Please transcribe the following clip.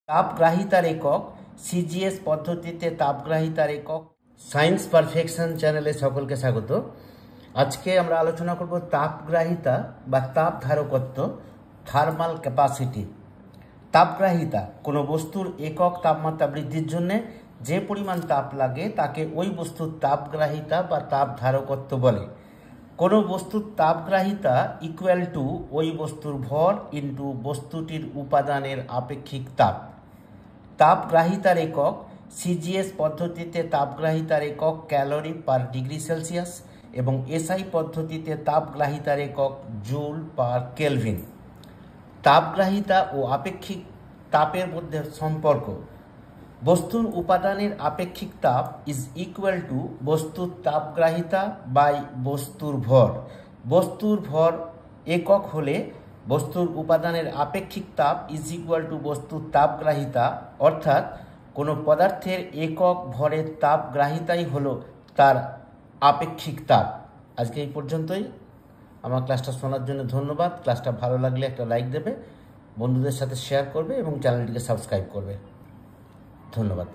তাপগ্রাহিতার একক সিজিএস পদ্ধতিতে তাপগ্রাহিতার একক সায়েন্স পারফেকশন চ্যানেলে সকলকে স্বাগত। আজকে আমরা আলোচনা করব তাপগ্রাহিতা বা তাপ ধারকত্ব, থার্মাল ক্যাপাসিটি। তাপগ্রাহিতা কোনো বস্তুর একক তাপমাত্রা বৃদ্ধির জন্য যে পরিমাণ তাপ লাগে তাকে ওই বস্তুর তাপগ্রাহিতা বা তাপ ধারকত্ব বলে। কোনো বস্তুর তাপগ্রাহিতা ইকুয়াল টু ওই বস্তুর ভর ইন্টু বস্তুটির উপাদানের আপেক্ষিক তাপ। তাপগ্রাহিতার একক সিজিএস পদ্ধতিতে তাপগ্রাহিতার একক ক্যালোরি পার ডিগ্রি সেলসিয়াস এবং এসআই পদ্ধতিতে তাপগ্রাহিতার একক জুল পার কেলভিন। তাপগ্রাহিতা ও আপেক্ষিক তাপের মধ্যে সম্পর্ক: বস্তুর উপাদানের আপেক্ষিক তাপ ইজ ইকুয়াল টু বস্তুর তাপগ্রাহিতা বাই বস্তুর ভর। বস্তুর ভর একক হলে বস্তুর উপাদানের আপেক্ষিক তাপ ইজ ইকুয়াল টু বস্তুর তাপগ্রাহিতা, অর্থাৎ কোনো পদার্থের একক ভরের তাপগ্রাহিতাই হলো তার আপেক্ষিক তাপ। আজকে এই পর্যন্তই। আমার ক্লাসটা শোনার জন্য ধন্যবাদ। ক্লাসটা ভালো লাগলে একটা লাইক দেবে, বন্ধুদের সাথে শেয়ার করবে এবং চ্যানেলটিকে সাবস্ক্রাইব করবে। ধন্যবাদ।